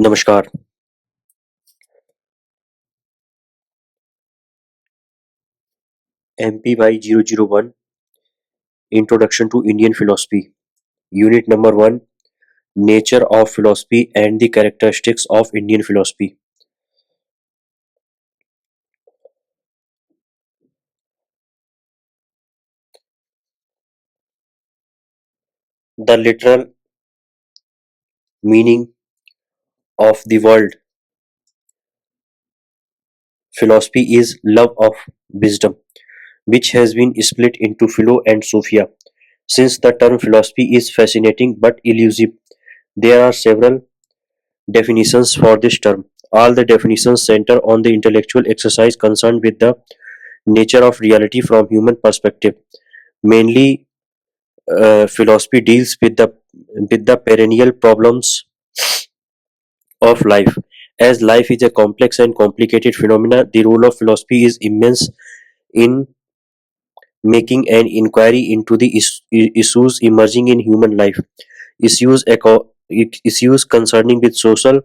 नमस्कार। MPY 001 Introduction to Indian Philosophy. Unit number 1 Nature of Philosophy and the Characteristics of Indian Philosophy. The literal meaning of the word philosophy is love of wisdom, which has been split into philo and sophia. Since the term philosophy is fascinating but elusive, there are several definitions for this term. All the definitions center on the intellectual exercise concerned with the nature of reality from human perspective. Mainly, philosophy deals with the perennial problems of life. As life is a complex and complicated phenomena, the role of philosophy is immense in making an inquiry into the issues emerging in human life. Issues concerning with social,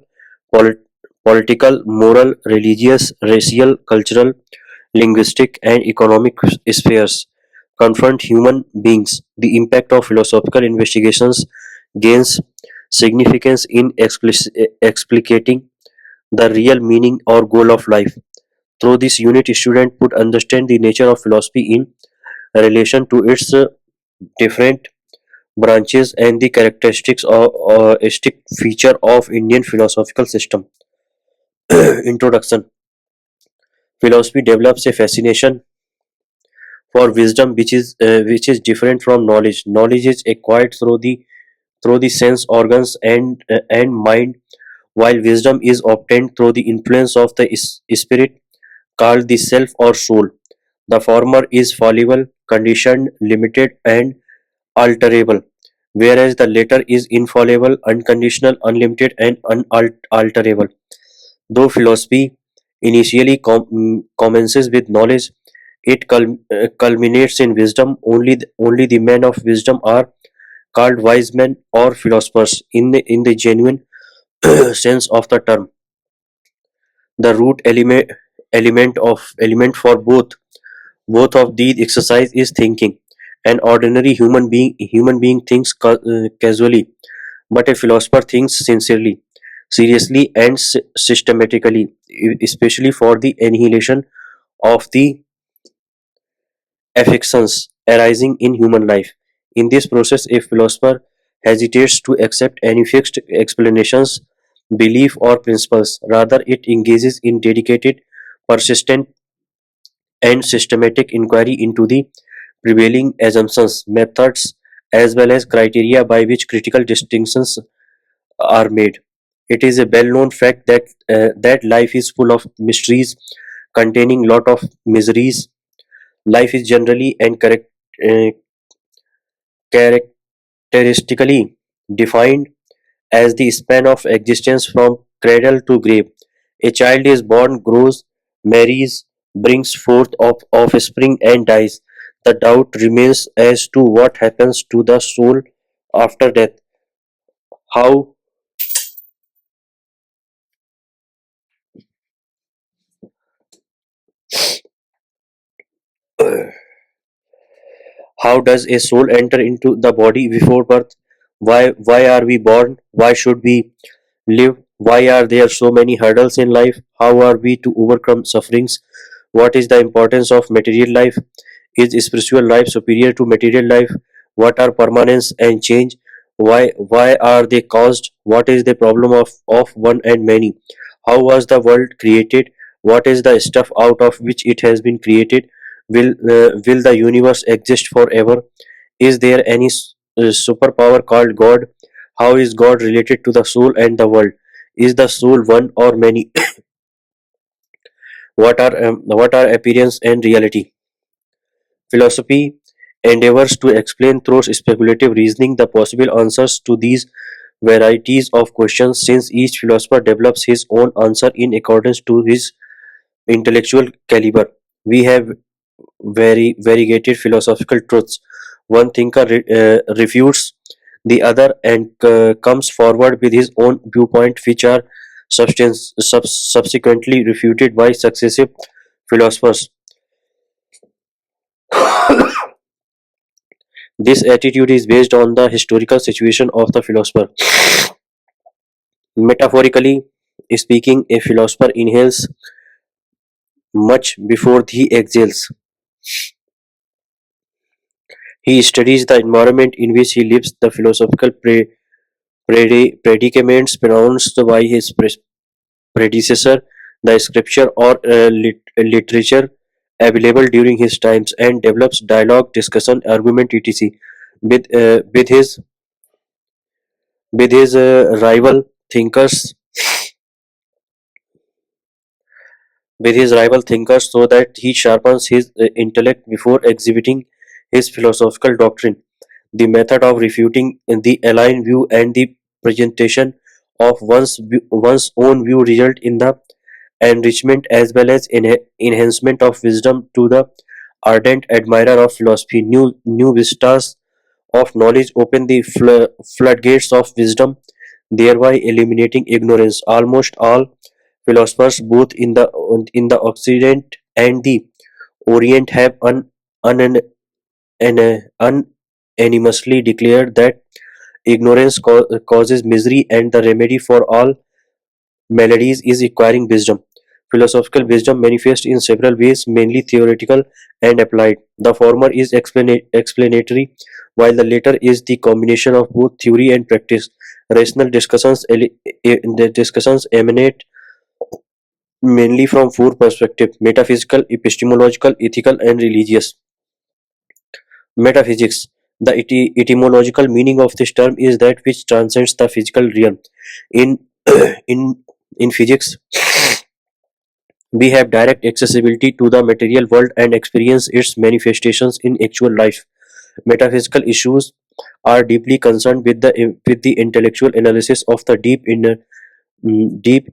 polit- political, moral, religious, racial, cultural, linguistic, and economic spheres confront human beings. The impact of philosophical investigations gains significance in explicating the real meaning or goal of life. Through this unit, student would understand the nature of philosophy in relation to its different branches and the characteristics or stick feature of Indian philosophical system. Introduction. Philosophy develops a fascination for wisdom which is different from knowledge. Knowledge is acquired through the sense organs and mind, while wisdom is obtained through the influence of the spirit called the self or soul. The former is fallible, conditioned, limited, and alterable, whereas the latter is infallible, unconditional, unlimited, and unalterable. Though philosophy initially commences with knowledge, it culminates in wisdom. Only the men of wisdom are called wise men or philosophers in the genuine sense of the term. The root element for both of these exercise is thinking. An ordinary human being thinks casually, but a philosopher thinks sincerely, seriously, and systematically, especially for the annihilation of the affections arising in human life. In this process, a philosopher hesitates to accept any fixed explanations, belief, or principles. Rather, it engages in dedicated, persistent, and systematic inquiry into the prevailing assumptions, methods, as well as criteria by which critical distinctions are made. It is a well-known fact that life is full of mysteries, containing lot of miseries. Life is generally and uh, characteristically defined as the span of existence from cradle to grave. A child is born, grows, marries, brings forth of offspring, and dies. The doubt remains as to what happens to the soul after death. How how does a soul enter into the body before birth? Why are we born? Why should we live? Why are there so many hurdles in life? How are we to overcome sufferings? What is the importance of material life? Is spiritual life superior to material life? What are permanence and change? Why are they caused? What is the problem of one and many? How was the world created? What is the stuff out of which it has been created? Will the universe exist forever? Is there any superpower called God? How is God related to the soul and the world? Is the soul one or many? What are appearance and reality? Philosophy endeavors to explain through speculative reasoning the possible answers to these varieties of questions, since each philosopher develops his own answer in accordance to his intellectual caliber. We have very variegated philosophical truths. One thinker refutes the other, and comes forward with his own viewpoint, which are subsequently refuted by successive philosophers. This attitude is based on the historical situation of the philosopher. Metaphorically speaking, a philosopher inhales much before he exhales. He studies the environment in which he lives. The philosophical predicaments pronounced by his predecessor, the scripture or literature available during his times, and develops dialogue, discussion, argument, etc. with uh, with his with his rival thinkers so that he sharpens his intellect before exhibiting his philosophical doctrine. The method of refuting the aligned view and the presentation of one's own view result in the enrichment as well as enhancement of wisdom to the ardent admirer of philosophy. New vistas of knowledge open the floodgates of wisdom, thereby eliminating ignorance. Almost all philosophers, both in the Occident and the Orient, have unanimously declared that ignorance causes misery, and the remedy for all maladies is acquiring wisdom. Philosophical wisdom manifests in several ways, mainly theoretical and applied. The former is explanatory, while the latter is the combination of both theory and practice. Rational the discussions emanate mainly from four perspectives: metaphysical, epistemological, ethical, and religious. Metaphysics. The etymological meaning of this term is that which transcends the physical realm. In in in physics, we have direct accessibility to the material world and experience its manifestations in actual life. Metaphysical issues are deeply concerned with the intellectual analysis of the deep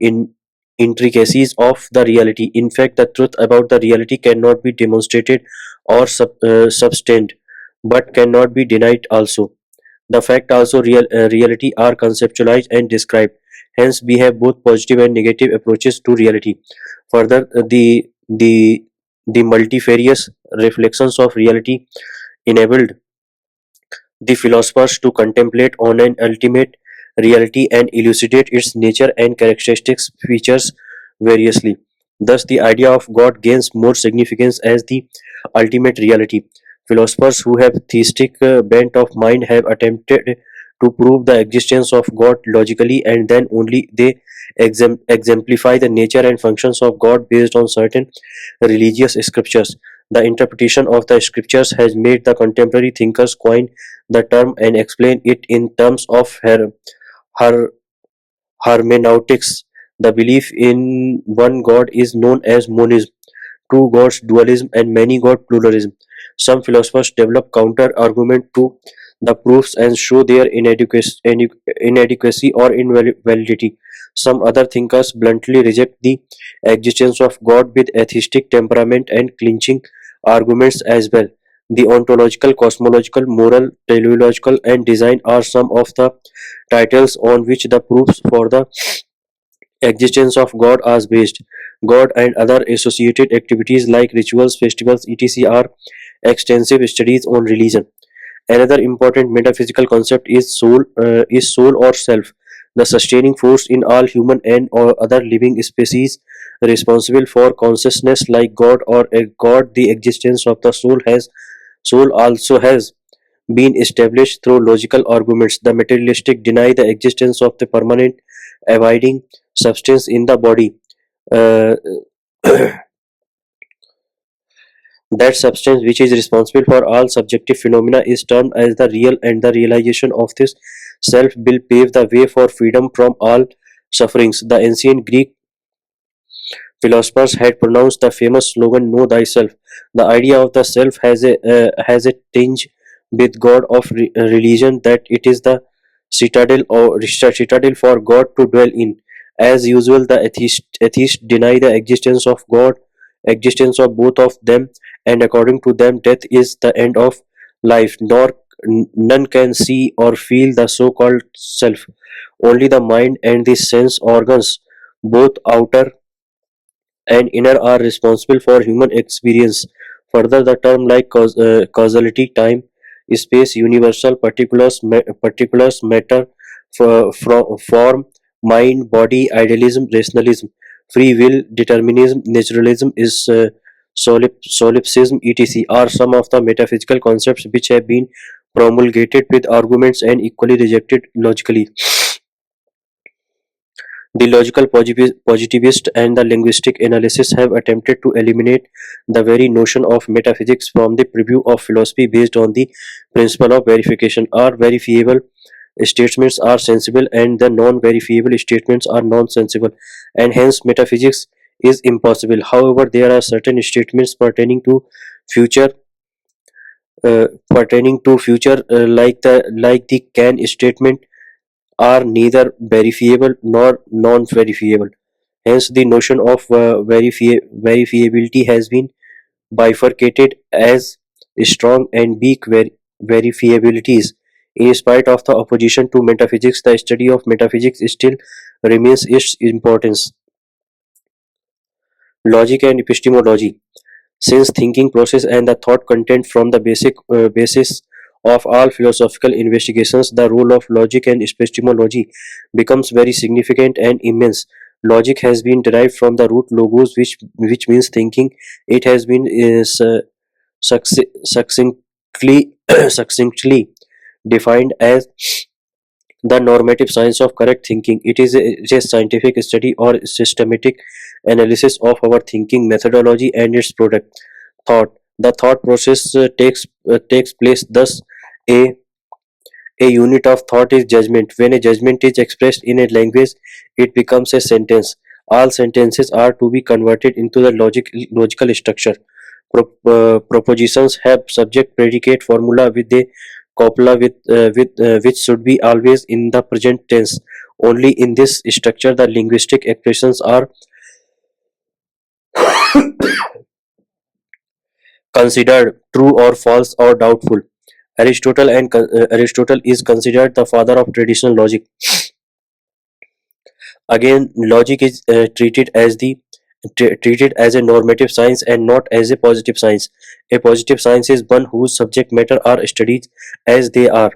in intricacies of the reality. In fact, the truth about the reality cannot be demonstrated or substained, but cannot be denied also. The fact also reality are conceptualized and described. Hence, we have both positive and negative approaches to reality. Further, the multifarious reflections of reality enabled the philosophers to contemplate on an ultimate reality and elucidate its nature and characteristics features variously. Thus, the idea of God gains more significance as the ultimate reality. Philosophers who have theistic bent of mind have attempted to prove the existence of God logically, and then only they exemplify the nature and functions of God based on certain religious scriptures. The interpretation of the scriptures has made the contemporary thinkers coin the term and explain it in terms of her hermeneutics. The belief in one God is known as monism, two gods dualism, and many god pluralism. Some philosophers develop counter argument to the proofs and show their inadequacy or invalidity. Some other thinkers bluntly reject the existence of God with atheistic temperament and clinching arguments as well. The ontological, cosmological, moral, teleological, and design are some of the titles on which the proofs for the existence of God are based. God and other associated activities like rituals, festivals, etc. are extensive studies on religion. Another important metaphysical concept is soul or self, the sustaining force in all human and or other living species responsible for consciousness like God or a God. The existence of the soul also has been established through logical arguments. The materialistic deny the existence of the permanent abiding substance in the body. Uh, that substance which is responsible for all subjective phenomena is termed as the real, and the realization of this self will pave the way for freedom from all sufferings. The ancient Greek philosophers had pronounced the famous slogan "Know thyself." The idea of the self has a tinge with God of religion, that it is the citadel for God to dwell in. As usual, the atheists deny the existence of God, existence of both of them, and according to them, death is the end of life. None can see or feel the so-called self. Only the mind and the sense organs, both outer and inner, are responsible for human experience. Further, the term like causality, time, space, universal, particulars, matter, form, mind, body, idealism, rationalism, free will, determinism, naturalism, is solipsism, etc. are some of the metaphysical concepts which have been promulgated with arguments and equally rejected logically. The logical positivist and the linguistic analysis have attempted to eliminate the very notion of metaphysics from the purview of philosophy based on the principle of verification. Our verifiable statements are sensible and the non-verifiable statements are non-sensible, and hence metaphysics is impossible. However, there are certain statements future pertaining to future, like the can statement, are neither verifiable nor non-verifiable. Hence, the notion of verifiability has been bifurcated as strong and weak verifiabilities. In spite of the opposition to metaphysics, the study of metaphysics still remains its importance. Logic and epistemology. Since thinking process and the thought content from the basis of all philosophical investigations, the role of logic and epistemology becomes very significant and immense. Logic has been derived from the root logos, which means thinking. It has been succinctly succinctly defined as the normative science of correct thinking. It is a scientific study or systematic analysis of our thinking methodology and its product, thought. The thought process takes place thus. A unit of thought is judgment. When a judgment is expressed in a language, it becomes a sentence. All sentences are to be converted into the logical structure. Propositions have subject predicate formula with a copula with which should be always in the present tense. Only in this structure the linguistic expressions are considered true or false or doubtful. Aristotle is considered the father of traditional logic. Again, logic is treated as a normative science and not as a positive science. A positive science is one whose subject matter are studied as they are.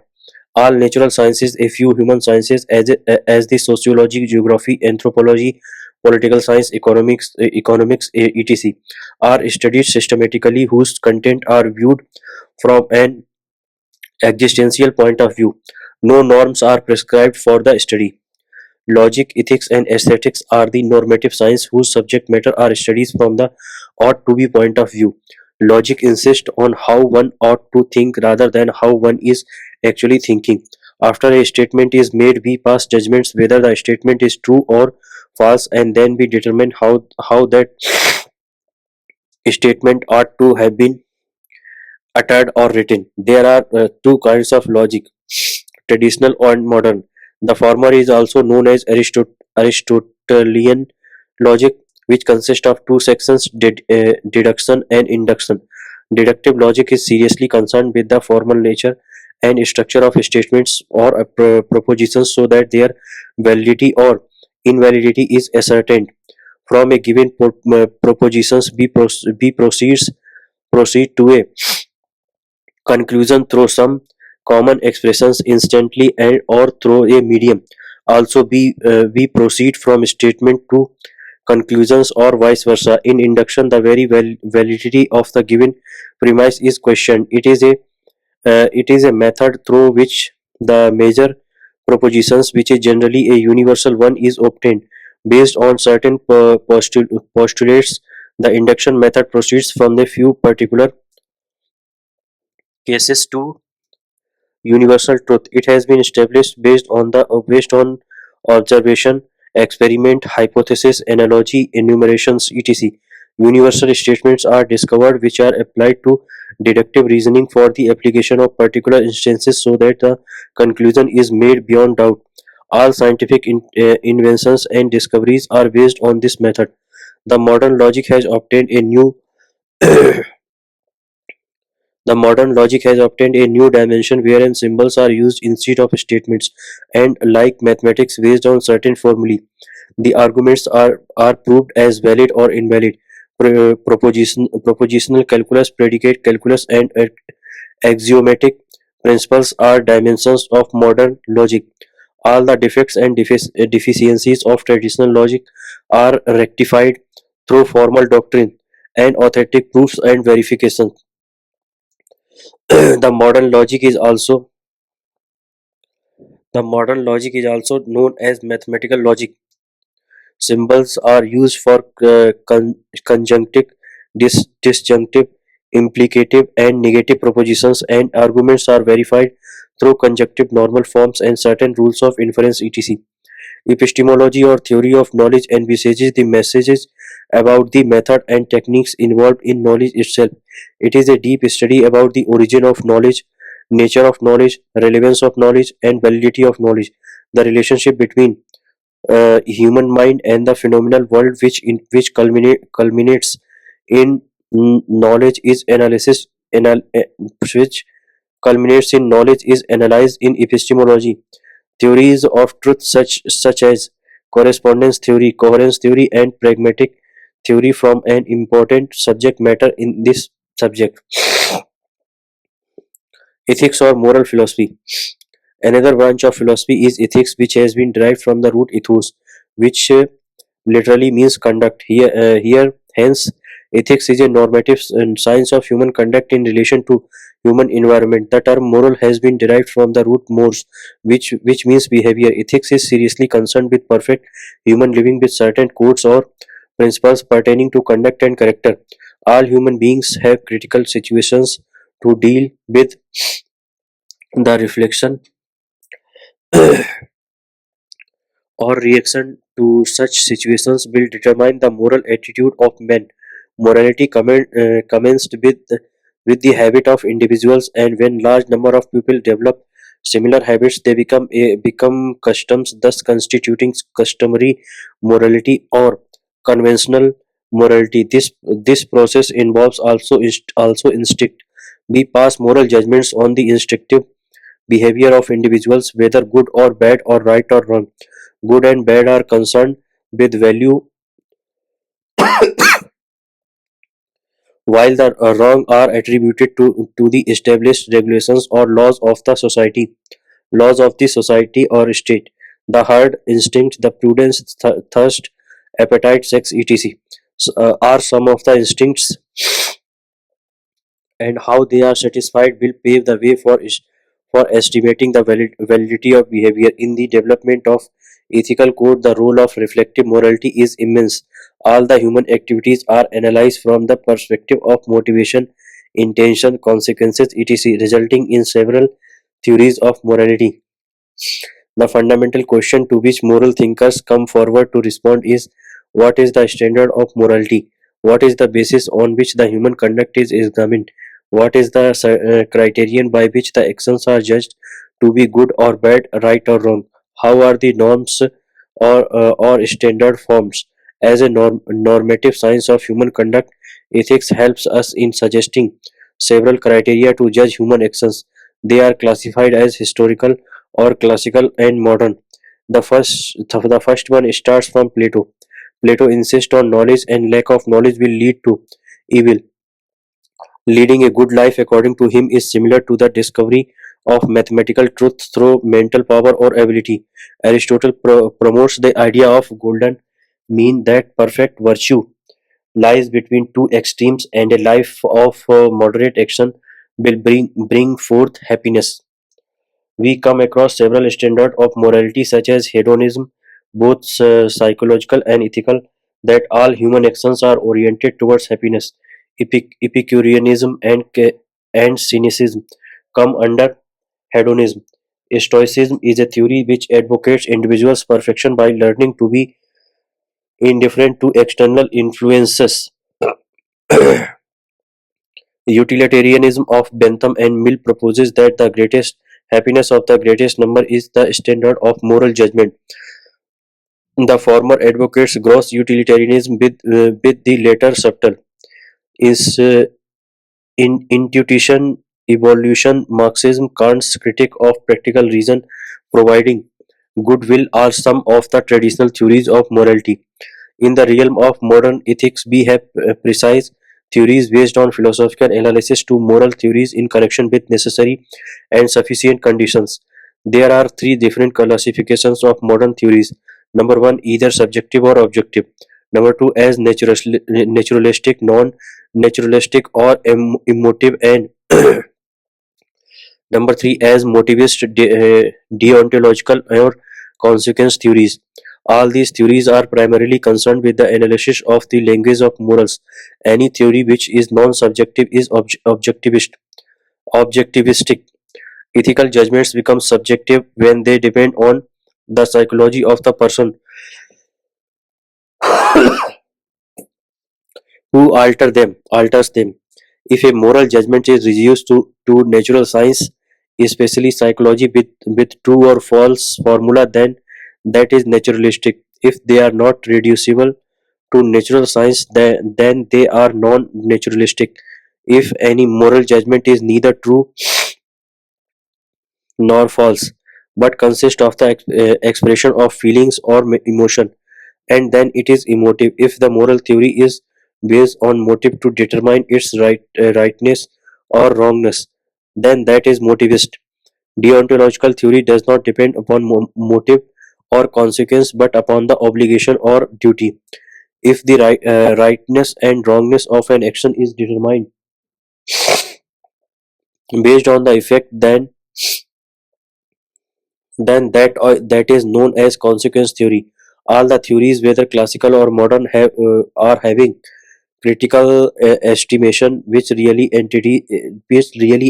All natural sciences, a few human sciences as the sociology, geography, anthropology, political science, economics, etc., are studied systematically, whose content are viewed from an existential point of view. No norms are prescribed for the study. Logic, ethics, and aesthetics are the normative science whose subject matter are studies from the ought to be point of view. Logic insists on how one ought to think rather than how one is actually thinking. After a statement is made, we pass judgments whether the statement is true or false, and then we determine how that statement ought to have been uttered or written. There are two kinds of logic, traditional and modern. The former is also known as Aristotelian logic, which consists of two sections, deduction and induction. Deductive logic is seriously concerned with the formal nature and structure of statements or propositions so that their validity or invalidity is ascertained. From a given propositions, we proceed to a conclusion through some common expressions instantly and or through a medium. Also, we proceed from statement to conclusions or vice versa. In induction, the very validity of the given premise is questioned. It is a method through which the major propositions, which is generally a universal one, is obtained based on certain postulates. The induction method proceeds from the few particular cases to universal truth. It has been established based on observation, experiment, hypothesis, analogy, enumerations, etc. Universal statements are discovered which are applied to deductive reasoning for the application of particular instances so that the conclusion is made beyond doubt. All scientific inventions and discoveries are based on this method. The modern logic has obtained a new The modern logic has obtained a new dimension wherein symbols are used instead of statements, and like mathematics based on certain formulae, the arguments are proved as valid or invalid. Propositional calculus, predicate calculus, and axiomatic principles are dimensions of modern logic. All the defects and deficiencies of traditional logic are rectified through formal doctrine and authentic proofs and verifications. the modern logic is also the modern logic is also known as mathematical logic. Symbols are used for conjunctive, disjunctive, implicative, and negative propositions, and arguments are verified through conjunctive normal forms and certain rules of inference, etc. Epistemology, or theory of knowledge, envisages the messages about the method and techniques involved in knowledge itself. It is a deep study about the origin of knowledge, nature of knowledge, relevance of knowledge, and validity of knowledge. The relationship between human mind and the phenomenal world, culminates in knowledge is analysis which culminates in knowledge is analyzed in epistemology. Theories of truth such as correspondence theory, coherence theory, and pragmatic theory from an important subject matter in this subject. Ethics or moral philosophy. Another branch of philosophy is ethics, which has been derived from the root ethos, which literally means conduct. Hence, ethics is a normative science of human conduct in relation to human environment. The term moral has been derived from the root mores, which means behavior. Ethics is seriously concerned with perfect human living with certain codes or principles pertaining to conduct and character. All human beings have critical situations to deal with. The reflection or reaction to such situations will determine the moral attitude of men. Morality commenced with the habit of individuals, and when large number of people develop similar habits, they become customs, thus constituting customary morality or conventional morality. This process involves also instinct. We pass moral judgments on the instinctive behavior of individuals, whether good or bad or right or wrong. Good and bad are concerned with value, while the wrong are attributed to the established regulations or laws of the society or state. The herd instinct, the prudence, thirst, appetite, sex, etc. Are some of the instincts, and how they are satisfied will pave the way for estimating the validity of behavior. In the development of ethical code, the role of reflective morality is immense. All the human activities are analyzed from the perspective of motivation, intention, consequences, etc., resulting in several theories of morality. The fundamental question to which moral thinkers come forward to respond is: what is the standard of morality? What is the basis on which the human conduct is examined? What is the criterion by which the actions are judged to be good or bad, right or wrong? How are the norms or standard forms? As a normative science of human conduct, ethics helps us in suggesting several criteria to judge human actions. They are classified as historical or classical and modern. The first one starts from Plato. Plato insists on knowledge, and lack of knowledge will lead to evil. Leading a good life, according to him, is similar to the discovery of mathematical truth through mental power or ability. Aristotle promotes the idea of golden mean, that perfect virtue lies between two extremes, and a life of moderate action will bring forth happiness. We come across several standards of morality, such as hedonism, both psychological and ethical, that all human actions are oriented towards happiness. Epicureanism and cynicism come under hedonism. Stoicism is a theory which advocates individuals' perfection by learning to be indifferent to external influences. Utilitarianism of Bentham and Mill proposes that the greatest happiness of the greatest number is the standard of moral judgment. The former advocates gross utilitarianism, with the latter subtle is intuition, evolution, Marxism, Kant's critique of practical reason, providing goodwill are some of the traditional theories of morality. In the realm of modern ethics, we have precise theories based on philosophical analysis to moral theories in connection with necessary and sufficient conditions. There are three different classifications of modern theories. Number one, either subjective or objective. Number two, as naturalistic, non-naturalistic, or emotive, and number three, as motivist, deontological, or consequence theories. All these theories are primarily concerned with the analysis of the language of morals. Any theory which is non-subjective is objectivistic. Ethical judgments become subjective when they depend on the psychology of the person who alters them. If a moral judgment is reduced to natural science, especially psychology with true or false formula, then that is naturalistic. If they are not reducible to natural science, then they are non-naturalistic. If any moral judgment is neither true nor false, but consists of the expression of feelings or emotion, and then it is emotive. If the moral theory is based on motive to determine its rightness or wrongness, then that is motivist. Deontological theory does not depend upon motive or consequence but upon the obligation or duty. If the rightness and wrongness of an action is determined based on the effect, then that is known as consequence theory. All the theories, whether classical or modern, are having critical estimation which really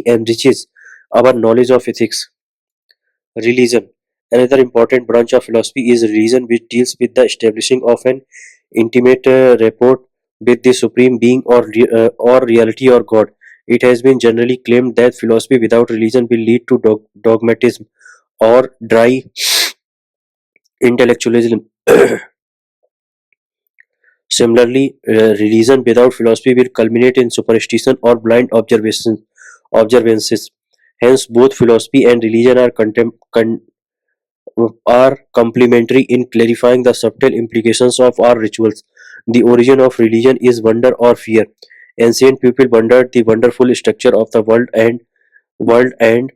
enriches our knowledge of ethics. Religion. Another important branch of philosophy is religion, which deals with the establishing of an intimate rapport with the supreme being or reality or God. It has been generally claimed that philosophy without religion will lead to dogmatism or dry intellectualism. Similarly, religion without philosophy will culminate in superstition or blind observances. Hence, both philosophy and religion are complementary in clarifying the subtle implications of our rituals. The origin of religion is wonder or fear. Ancient people wondered the wonderful structure of the world and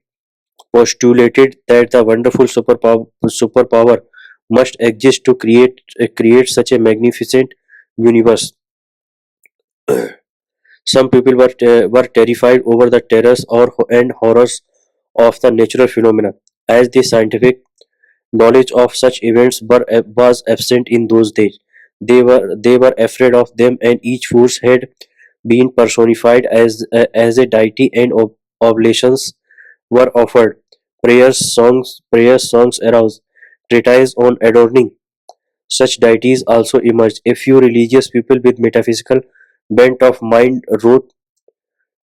postulated that the wonderful superpower must exist to create such a magnificent universe. Some people were terrified over the terrors and horrors of the natural phenomena, as the scientific knowledge of such events was absent in those days. They were afraid of them, and each force had been personified as a deity, and oblations were offered. Prayers songs arose. Treatises on adorning such deities also emerged. A few religious people with metaphysical bent of mind wrote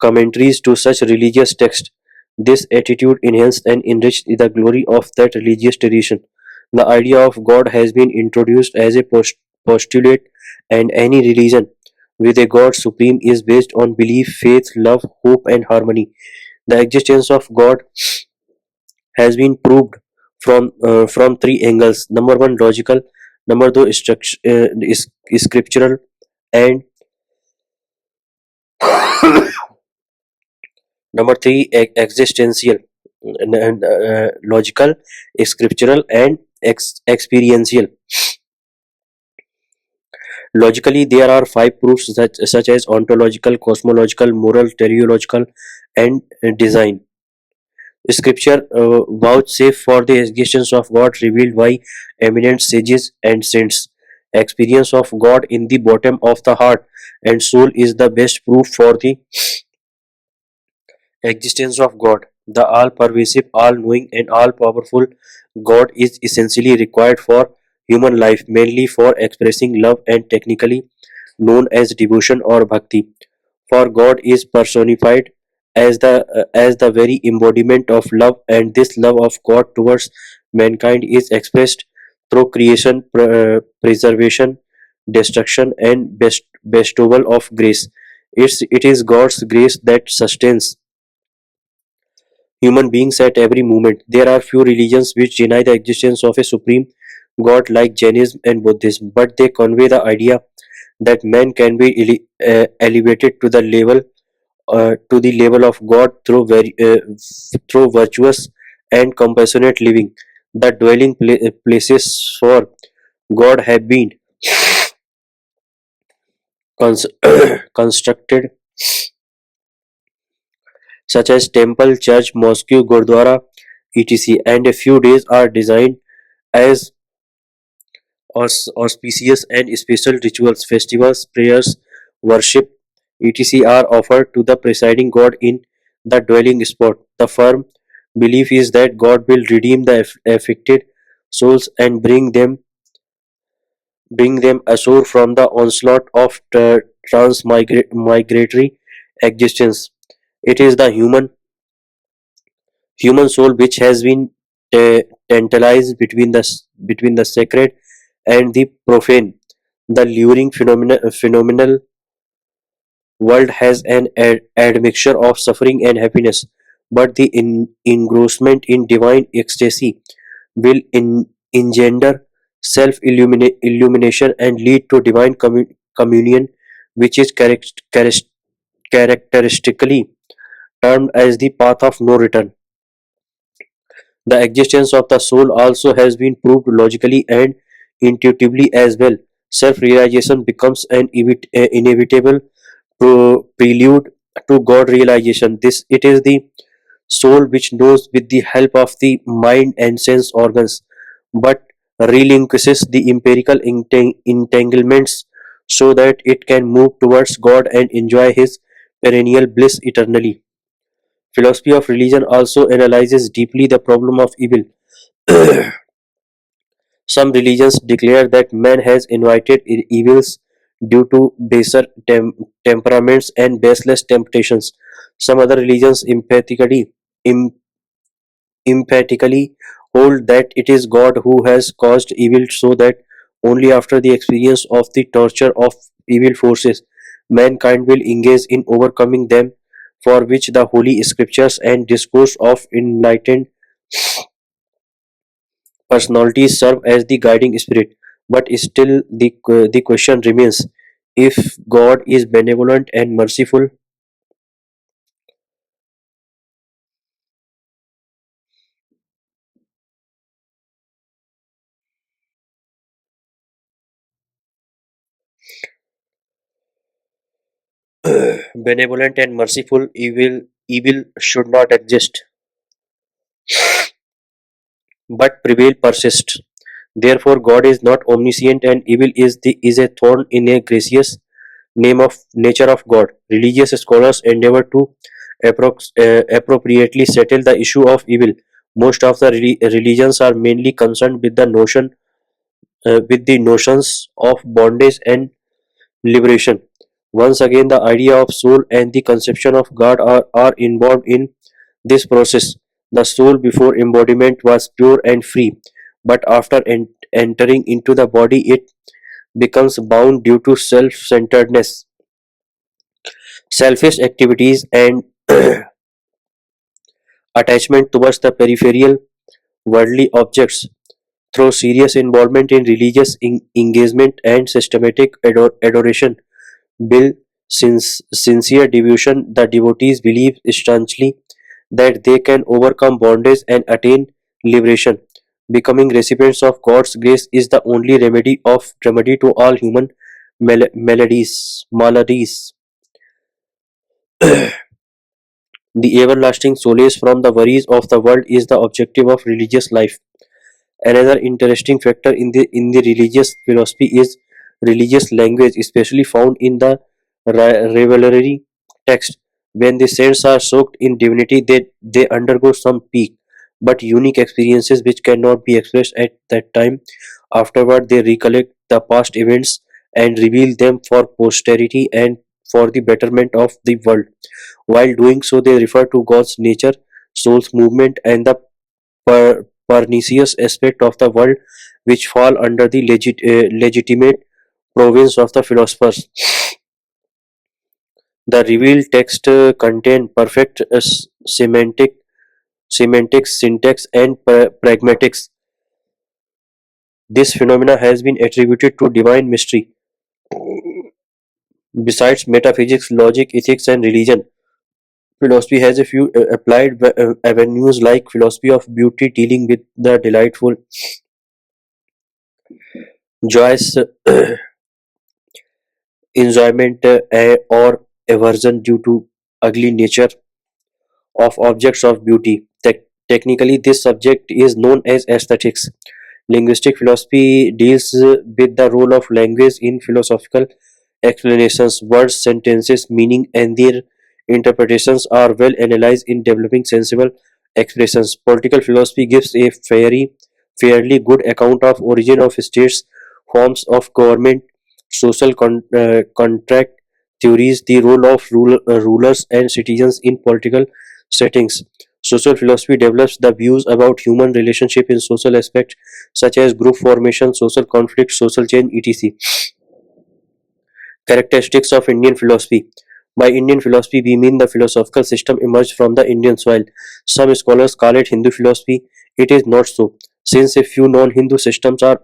commentaries to such religious texts. This attitude enhanced and enriched the glory of that religious tradition. The idea of God has been introduced as a postulate, and any religion with a God supreme is based on belief, faith, love, hope, and harmony. The existence of God has been proved from three angles. Number one, logical. Number two, is scriptural, and number three, existential. Logical, scriptural, and experiential. Logically, there are five proofs such as ontological, cosmological, moral, teleological, and design. Scripture vouchsafe for the existence of God revealed by eminent sages and saints. Experience of God in the bottom of the heart and soul is the best proof for the existence of God. The all pervasive, all knowing, and all powerful God is essentially required for human life, mainly for expressing love and technically known as devotion or bhakti. For God is personified as the very embodiment of love, and this love of God towards mankind is expressed through creation, preservation, destruction, and bestowal of grace. It is God's grace that sustains human beings at every moment. There are few religions which deny the existence of a supreme God like Jainism and Buddhism, but they convey the idea that man can be elevated to the level of God through virtuous and compassionate living. The places for God have been cons- constructed, such as temple, church, mosque, gurdwara, etc., and a few days are designed as auspicious and special rituals, festivals, prayers, worship, etc. are offered to the presiding god in the dwelling spot. The firm belief is that God will redeem the affected souls and bring them ashore from the onslaught of transmigratory existence. It is the human soul which has been tantalized between the sacred and the profane. The luring phenomenal world has an admixture of suffering and happiness, but the engrossment in divine ecstasy will engender self-illumination and lead to divine communion, which is characteristically termed as the path of no return. The existence of the soul also has been proved logically and intuitively as well. Self-realization becomes an inevitable prelude to God realization. This it is the soul which knows with the help of the mind and sense organs, but relinquishes the empirical entanglements so that it can move towards God and enjoy His perennial bliss eternally. Philosophy of religion also analyzes deeply the problem of evil. Some religions declare that man has invited evils due to baser temperaments and baseless temptations. Some other religions em- emphatically hold that it is God who has caused evil, so that only after the experience of the torture of evil forces mankind will engage in overcoming them, for which the holy scriptures and discourse of enlightened personalities serve as the guiding spirit. But still, the question remains: if God is benevolent and merciful, benevolent and merciful, evil should not exist, but prevail persists. Therefore, God is not omniscient, and evil is a thorn in a gracious name of nature of God. Religious scholars endeavor to appropriately settle the issue of evil. Most of the religions are mainly concerned with the notions of bondage and liberation. Once again, the idea of soul and the conception of God are involved in this process. The soul before embodiment was pure and free, but after entering into the body, it becomes bound due to self centeredness, selfish activities, and attachment towards the peripheral worldly objects. Through serious involvement in religious engagement and systematic adoration, Bill sincere devotion, the devotees believe staunchly that they can overcome bondage and attain liberation. Becoming recipients of God's grace is the only remedy to all human maladies. The everlasting solace from the worries of the world is the objective of religious life. Another interesting factor in the religious philosophy is religious language, especially found in the revelatory text. When the saints are soaked in divinity, they undergo some peak, but unique experiences which cannot be expressed at that time. Afterward, they recollect the past events and reveal them for posterity and for the betterment of the world. While doing so, they refer to God's nature, soul's movement, and the pernicious aspect of the world which fall under the legitimate province of the philosophers. The revealed text contain perfect semantics, syntax, and pragmatics. This phenomena has been attributed to divine mystery. Besides metaphysics, logic, ethics, and religion, philosophy has a few applied avenues like philosophy of beauty, dealing with the delightful, joyous enjoyment or aversion due to ugly nature of objects of beauty. Technically, this subject is known as aesthetics. Linguistic philosophy deals with the role of language in philosophical explanations. Words, sentences, meaning, and their interpretations are well analyzed in developing sensible expressions. Political philosophy gives a fairly good account of origin of states, forms of government, social contract theories, the role of rulers and citizens in political settings. Social philosophy develops the views about human relationship in social aspects such as group formation, social conflict, social change, etc. Characteristics of Indian philosophy. By Indian philosophy, we mean the philosophical system emerged from the Indian soil. Some scholars call it Hindu philosophy. It is not so, since a few non-Hindu systems are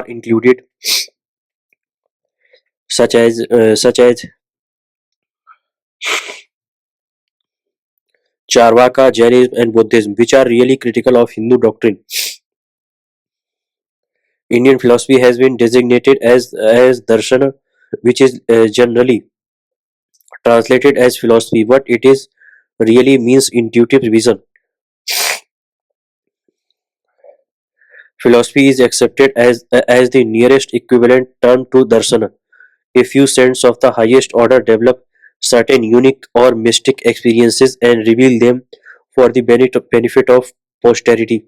included, such as Charvaka, Jainism, and Buddhism, which are really critical of Hindu doctrine. Indian philosophy has been designated as darshana, which is generally translated as philosophy. What it is really means intuitive vision. Philosophy is accepted as the nearest equivalent term to darsana. A few saints of the highest order develop certain unique or mystic experiences and reveal them for the benefit of posterity.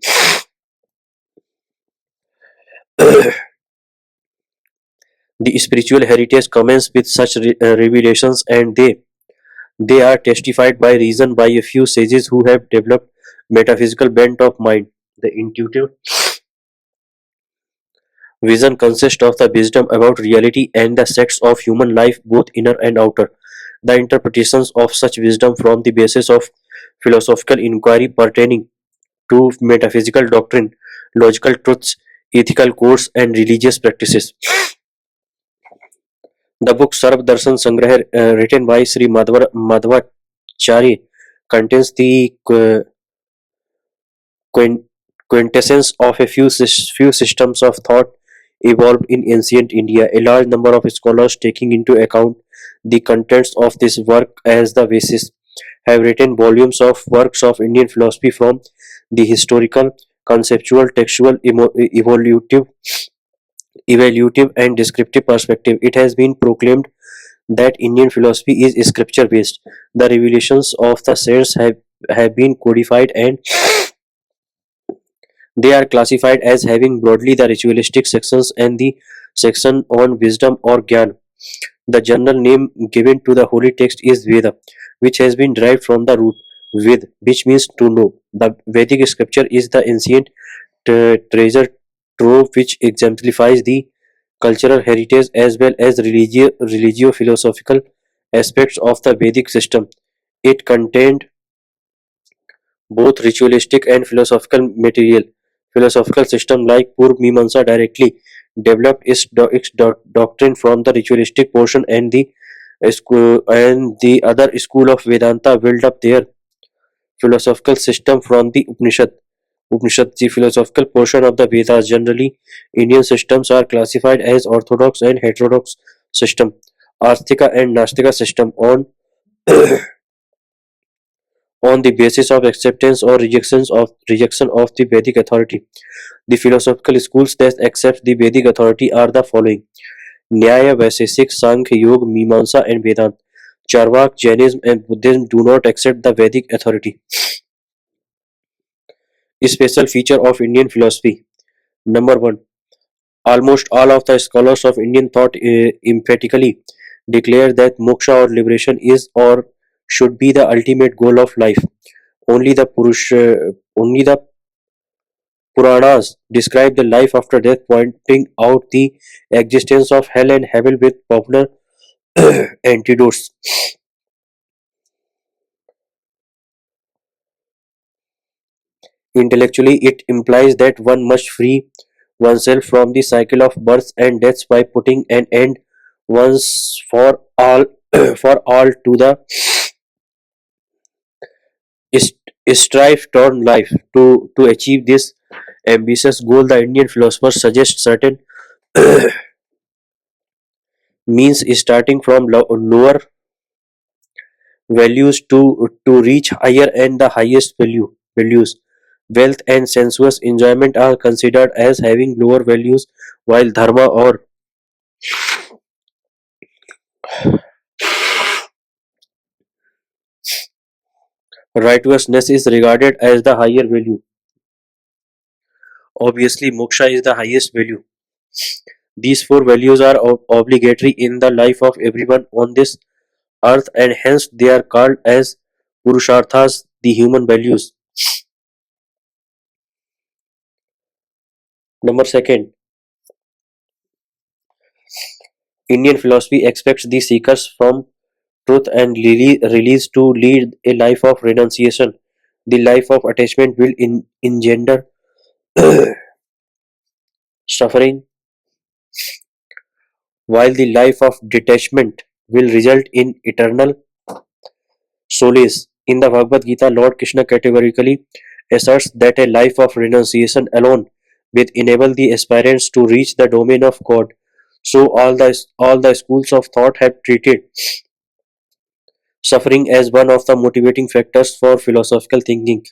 The spiritual heritage commences with such revelations, and they are testified by reason by a few sages who have developed metaphysical bent of mind. The intuitive vision consists of the wisdom about reality and the sects of human life, both inner and outer. The interpretations of such wisdom form the basis of philosophical inquiry pertaining to metaphysical doctrine, logical truths, ethical codes, and religious practices. The book Sarv Darshan Sangrah, written by Sri Madhvacharya, contains the quin- quintessence of a few systems of thought evolved in ancient India. A large number of scholars, taking into account the contents of this work as the basis, have written volumes of works of Indian philosophy from the historical, conceptual, textual, evaluative, and descriptive perspective. It has been proclaimed that Indian philosophy is scripture based. The revelations of the saints have been codified, and they are classified as having broadly the ritualistic sections and the section on wisdom or gyan. The general name given to the holy text is Veda, which has been derived from the root Ved, which means to know. The Vedic scripture is the ancient treasure trove which exemplifies the cultural heritage as well as religio-philosophical aspects of the Vedic system. It contained both ritualistic and philosophical material. Philosophical system like Purv-Mimamsa directly developed its doctrine from the ritualistic portion, and the other school of Vedanta built up their philosophical system from the Upanishad, the philosophical portion of the Vedas. Generally, Indian systems are classified as orthodox and heterodox system, Astika and Nastika system on the basis of acceptance or rejection of the Vedic authority. The philosophical schools that accept the Vedic authority are the following: Nyaya, Vaisesik, Sankhya, Yoga, Mimamsa, and Vedanta. Charvak, Jainism, and Buddhism do not accept the Vedic authority. A special feature of Indian philosophy. Number one, almost all of the scholars of Indian thought emphatically declare that moksha or liberation is or should be the ultimate goal of life. Only the Puranas describe the life after death, pointing out the existence of hell and heaven with popular antidotes. Intellectually, it implies that one must free oneself from the cycle of births and deaths by putting an end once for all for all to the strife-torn life. To achieve this ambitious goal, the Indian philosophers suggest certain means starting from lower values to reach higher and the highest values. Wealth and sensuous enjoyment are considered as having lower values, while dharma or righteousness is regarded as the higher value. Obviously, moksha is the highest value. These four values are obligatory in the life of everyone on this earth, and hence they are called as purusharthas, the human values. Number second, Indian philosophy expects the seekers from truth and release to lead a life of renunciation. The life of attachment will engender suffering, while the life of detachment will result in eternal solace. In the Bhagavad Gita, Lord Krishna categorically asserts that a life of renunciation alone will enable the aspirants to reach the domain of God. So all the schools of thought have treated suffering as one of the motivating factors for philosophical thinking.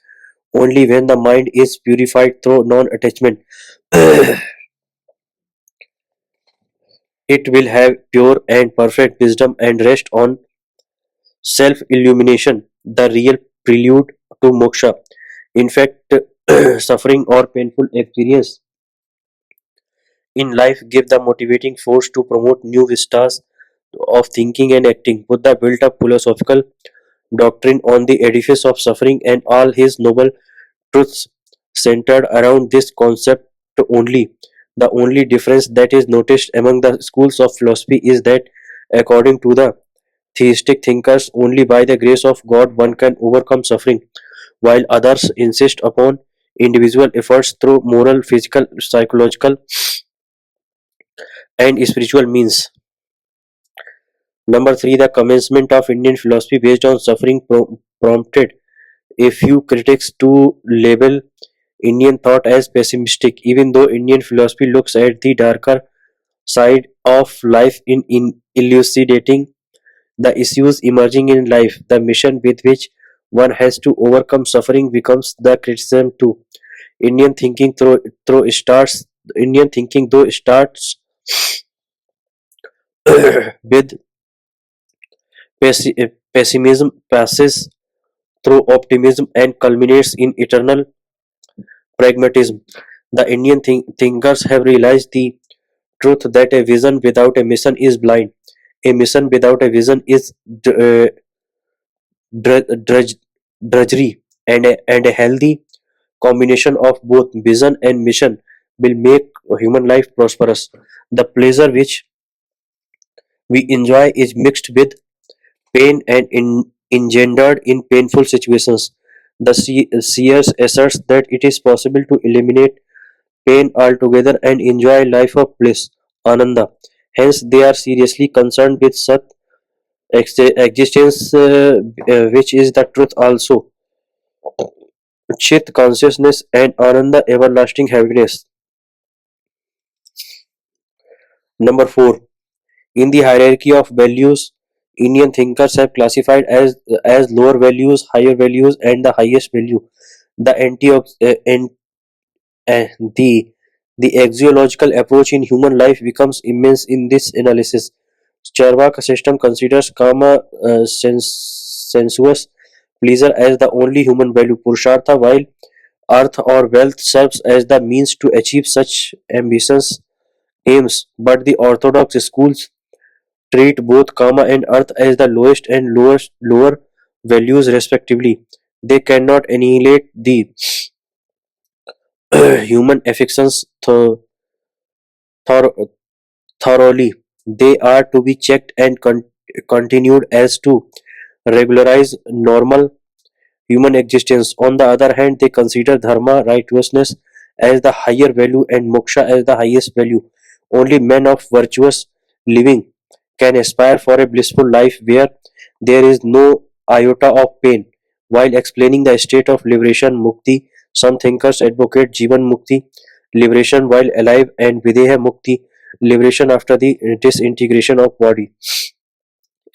Only when the mind is purified through non-attachment, it will have pure and perfect wisdom and rest on self-illumination, the real prelude to moksha. In fact, suffering or painful experience in life give the motivating force to promote new vistas of thinking and acting. Buddha built up philosophical doctrine on the edifice of suffering, and all his noble truths centered around this concept only. The only difference that is noticed among the schools of philosophy is that, according to the theistic thinkers, only by the grace of God one can overcome suffering, while others insist upon individual efforts through moral, physical, psychological, and spiritual means. Number three, the commencement of Indian philosophy based on suffering prompted a few critics to label Indian thought as pessimistic, even though Indian philosophy looks at the darker side of life in elucidating the issues emerging in life. The mission with which one has to overcome suffering becomes the criticism too. Indian thinking through starts Indian thinking though starts with pessimism, passes through optimism, and culminates in eternal pragmatism. The Indian thinkers have realized the truth that a vision without a mission is blind. A mission without a vision is drudge, drudgery, and a healthy combination of both vision and mission will make human life prosperous. The pleasure which we enjoy is mixed with pain and engendered in painful situations. The seers asserts that it is possible to eliminate pain altogether and enjoy a life of bliss, ananda. Hence, they are seriously concerned with such existence, which is the truth also. Chit consciousness and ananda everlasting happiness. Number four. In the hierarchy of values, Indian thinkers have classified as lower values, higher values, and the highest value. The uh, the the axiological approach in human life becomes immense in this analysis. Charvaka system considers kama, sensuous pleasure as the only human value, purushartha, while earth or wealth serves as the means to achieve such ambitious aims. But the orthodox schools treat both kama and earth as the lowest and lower values respectively. They cannot annihilate the human affections thor- thoroughly. They are to be checked and continued as to regularize normal human existence. On the other hand, they consider dharma, righteousness, as the higher value and moksha as the highest value. Only men of virtuous living can aspire for a blissful life where there is no iota of pain. While explaining the state of liberation, mukti, some thinkers advocate jivan mukti, liberation while alive, and videha mukti, liberation after the disintegration of body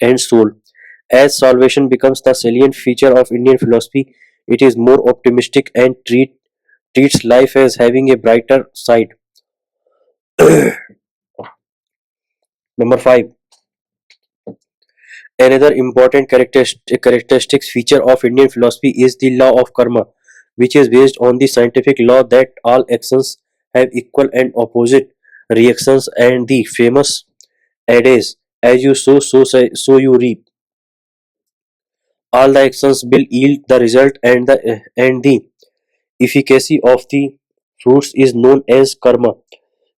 and soul. As salvation becomes the salient feature of Indian philosophy, it is more optimistic and treats life as having a brighter side. Number 5. Another important characteristic feature of Indian philosophy is the law of karma, which is based on the scientific law that all actions have equal and opposite reactions, and the famous adage, as you sow, so you reap. All the actions will yield the result, and the efficacy of the fruits is known as karma,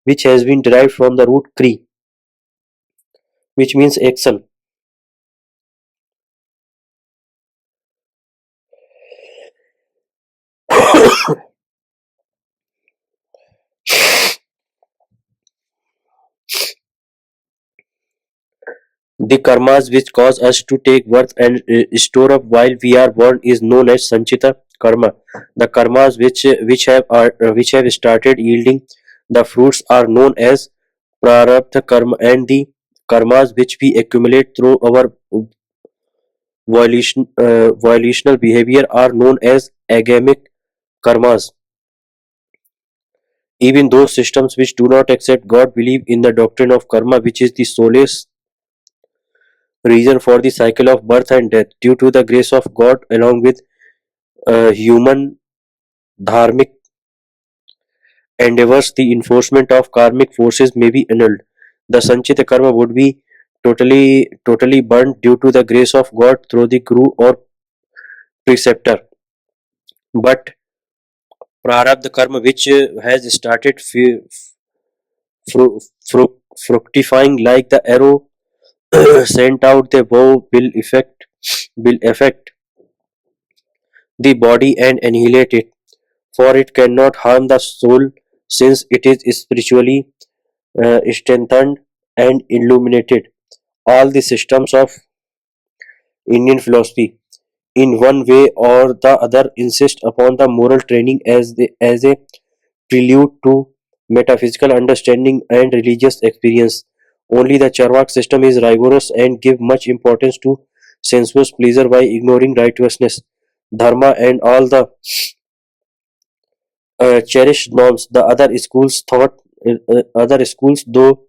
which has been derived from the root kri, which means action. The karmas which cause us to take birth and store up while we are born is known as sanchita karma. The karmas which have started yielding the fruits are known as prarabdha karma, and the karmas which we accumulate through our violational behavior are known as agamic karmas. Even those systems which do not accept God believe in the doctrine of karma, which is the solace reason for the cycle of birth and death. Due to the grace of God, along with human dharmic endeavors, the enforcement of karmic forces may be annulled. The sanchita karma would be totally burnt due to the grace of God through the guru or preceptor. But prarabdha karma, which has started fru- fructifying like the arrow sent out the bow, will affect the body and annihilate it, for it cannot harm the soul since it is spiritually strengthened and illuminated. All the systems of Indian philosophy, in one way or the other, insist upon the moral training as a prelude to metaphysical understanding and religious experience. Only the Charvak system is rigorous and give much importance to sensuous pleasure by ignoring righteousness, dharma, and all the cherished norms. The other schools, though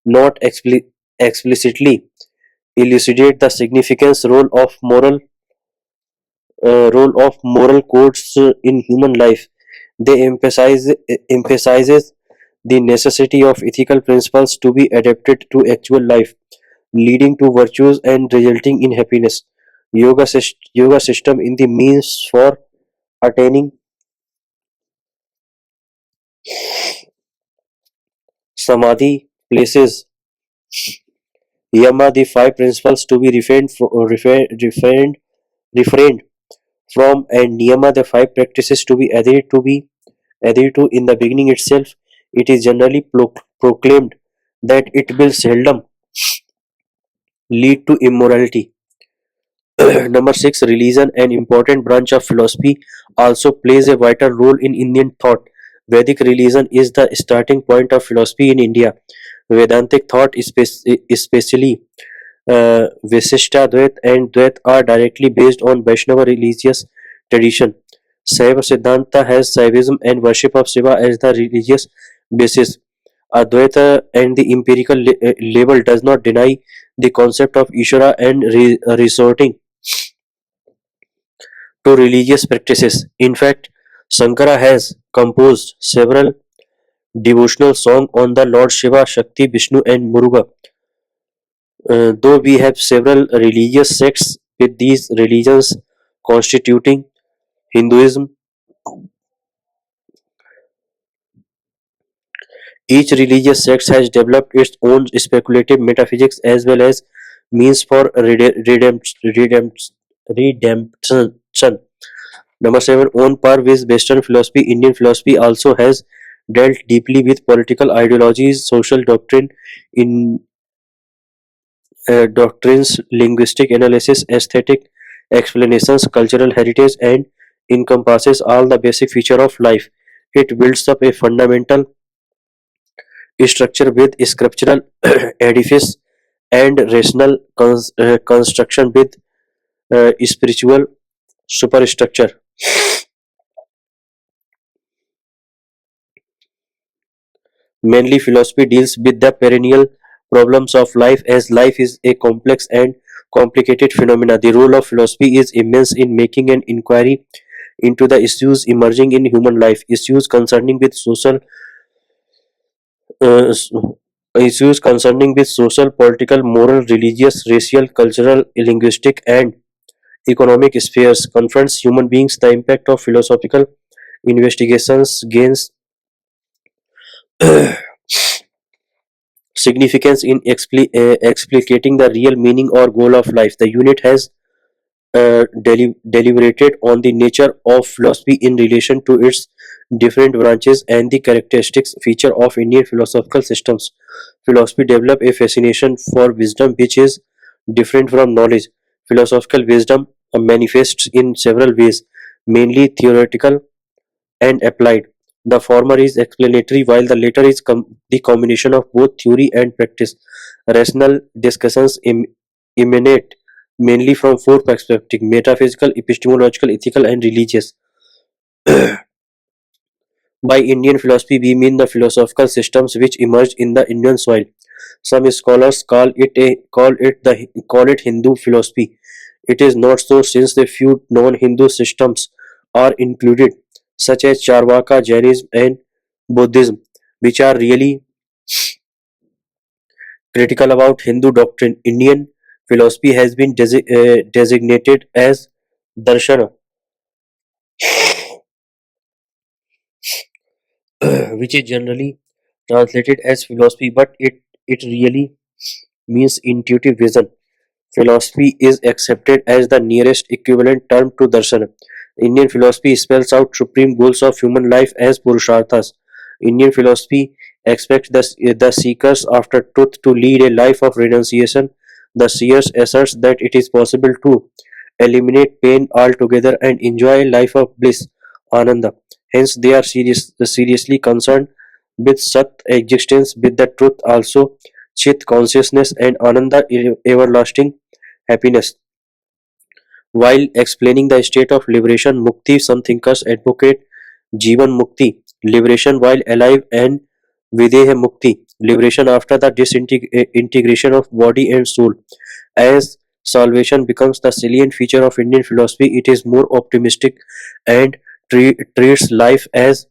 not explicitly elucidate the significance role of moral codes in human life. They emphasizes the necessity of ethical principles to be adapted to actual life, leading to virtues and resulting in happiness. Yoga system in the means for attaining samadhi places yama the five principles to be refrained from, and niyama the five practices to be adhered to in the beginning itself. It is generally proclaimed that it will seldom lead to immorality. Number 6. Religion, an important branch of philosophy, also plays a vital role in Indian thought. Vedic religion is the starting point of philosophy in India. Vedantic thought, especially Visishta Dvait and Dvait, are directly based on Vaishnava religious tradition. Saiva Siddhanta has Saivism and worship of Shiva as the religious basis. Advaita and the empirical level does not deny the concept of Ishvara and resorting to religious practices. In fact, Sankara has composed several devotional songs on the Lord Shiva, Shakti, Vishnu, and Muruga. Though we have several religious sects, with these religions constituting Hinduism, Each religious sect has developed its own speculative metaphysics as well as means for redemption. Number seven, on par with Western philosophy, Indian philosophy also has dealt deeply with political ideologies, social in doctrines, linguistic analysis, aesthetic explanations, cultural heritage, and encompasses all the basic feature of life. It builds up a fundamental structure with scriptural edifice and rational construction with spiritual superstructure. Mainly, philosophy deals with the perennial problems of life as life is a complex and complicated phenomena. The role of philosophy is immense in making an inquiry into the issues emerging in human life, uh, s- issues concerning with social, political, moral, religious, racial, cultural, linguistic, and economic spheres confronts human beings. The impact of philosophical investigations gains significance in explicating the real meaning or goal of life. The unit has deliberated on the nature of philosophy in relation to its different branches and the characteristics feature of Indian philosophical systems. Philosophy developed a fascination for wisdom which is different from knowledge. Philosophical wisdom manifests in several ways, mainly theoretical and applied. The former is explanatory while the latter is the combination of both theory and practice. Rational discussions emanate mainly from four perspectives: metaphysical, epistemological, ethical, and religious. By Indian philosophy, we mean the philosophical systems which emerged in the Indian soil. Some scholars call it Hindu philosophy. It is not so since the few non-Hindu systems are included, such as Charvaka, Jainism, and Buddhism, which are really critical about Hindu doctrine. Indian philosophy has been designated as Darshana, which is generally translated as philosophy, but it really means intuitive vision. Philosophy is accepted as the nearest equivalent term to darshan. Indian philosophy spells out supreme goals of human life as purusharthas. Indian philosophy expects the seekers after truth to lead a life of renunciation. The seers asserts that it is possible to eliminate pain altogether and enjoy a life of bliss, ananda. Hence, they are seriously concerned with Sat existence, with the truth also, Chit consciousness, and Ananda everlasting happiness. While explaining the state of liberation, Mukti, some thinkers advocate Jivan Mukti, liberation while alive, and Videha Mukti, liberation after the disintegration of body and soul. As salvation becomes the salient feature of Indian philosophy, it is more optimistic and treats life as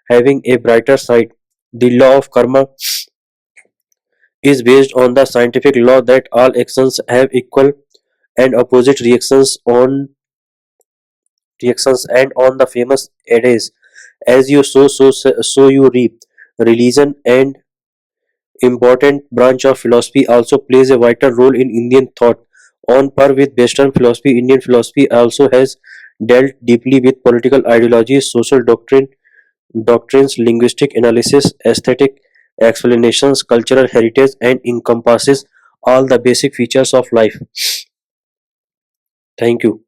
having a brighter side. The law of karma is based on the scientific law that all actions have equal and opposite reactions and on the famous adage as you sow so you reap. Religion and important branch of philosophy also plays a vital role in Indian thought. On par with Western philosophy, Indian philosophy also has dealt deeply with political ideologies, social doctrines, linguistic analysis, aesthetic explanations, cultural heritage, and encompasses all the basic features of life. Thank you.